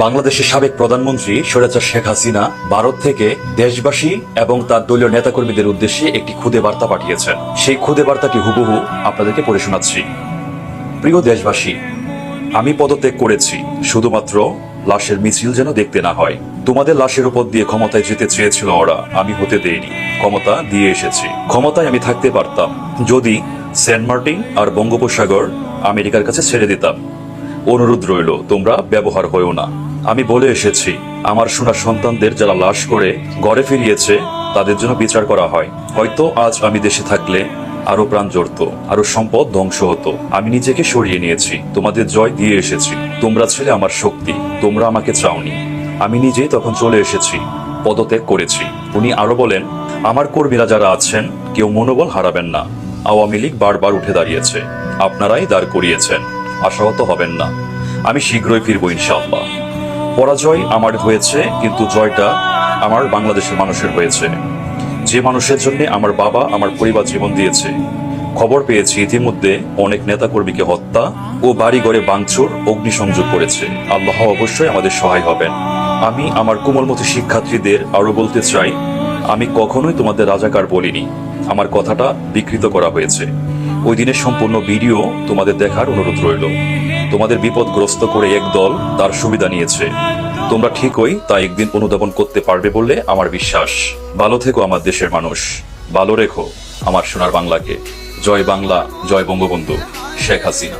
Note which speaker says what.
Speaker 1: বাংলাদেশের সাবেক প্রধানমন্ত্রী স্বৈরাচার শেখ হাসিনা ভারত থেকে দেশবাসী এবং তার দলীয় নেতাকর্মীদের উদ্দেশ্যে একটি খুদে বার্তা পাঠিয়েছেন। সেই খুদে বার্তাটি হুবহু আপনাদেরকে পড়ে শোনাচ্ছি। প্রিয় দেশবাসী, আমি পদত্যাগ করেছি শুধুমাত্র লাশের মিছিল যেন দেখতে না হয়। তোমাদের লাশের উপর দিয়ে ক্ষমতায় যেতে চেয়েছিল ওরা, আমি হতে দেইনি, ক্ষমতা দিয়ে এসেছি। ক্ষমতায় আমি থাকতে পারতাম যদি সেন্ট মার্টিন আর বঙ্গোপসাগর আমেরিকার কাছে ছেড়ে দিতাম। অনুরোধ রইল, তোমরা ব্যবহার হয়েও না। আমি বলে এসেছি, আমার সোনার সন্তানদের যারা লাশ করে ঘরে ফিরিয়েছে তাদের জন্য বিচার করা হয়। হয়তো আজ আমি দেশে থাকলে আরো প্রাণ জড়ত, আরো সম্পদ ধ্বংস হতো। আমি নিজেকে সরিয়ে নিয়েছি, তোমাদের জয় দিয়ে এসেছি। তোমরা ছিলে আমার শক্তি, তোমরা আমাকে চাওনি। আমি নিজেই তখন চলে এসেছি, পদত্যাগ করেছি। উনি আরো বলেন, আমার কর্মীরা যারা আছেন কেউ মনোবল হারাবেন না। আওয়ামী লীগ বারবার উঠে দাঁড়িয়েছে, আপনারাই দাঁড় করিয়েছেন, আশাহত হবেন না। আমি শীঘ্রই ফিরবো ইনশাআল্লাহ। পরাজয় আমার হয়েছে, কিন্তু জয়টা আমার বাংলাদেশের মানুষের হয়েছে, যে মানুষের জন্য আমার বাবা আমার পরিবার জীবন দিয়েছে। খবর পেয়েছি ইতিমধ্যে অনেক নেতাকর্মীকে হত্যা ও বাড়িঘরে ভাঙচুর, অগ্নিসংযোগ করেছে। আল্লাহ অবশ্যই আমাদের সহায় হবেন। আমি আমার কোমলমতি শিক্ষার্থীদের আরো বলতে চাই, আমি কখনোই তোমাদের রাজাকার বলিনি। আমার কথাটা বিকৃত করা হয়েছে। ওই দিনের সম্পূর্ণ ভিডিও তোমাদের দেখার অনুরোধ রইল। তোমাদের বিপদগ্রস্ত করে একদল তার সুবিধা নিয়েছে। তোমরা ঠিকই তা একদিন অনুধাবন করতে পারবে বলে আমার বিশ্বাস। ভালো থেকো আমার দেশের মানুষ, ভালো রেখো আমার সোনার বাংলাকে। জয় বাংলা, জয় বঙ্গবন্ধু শেখ হাসিনা।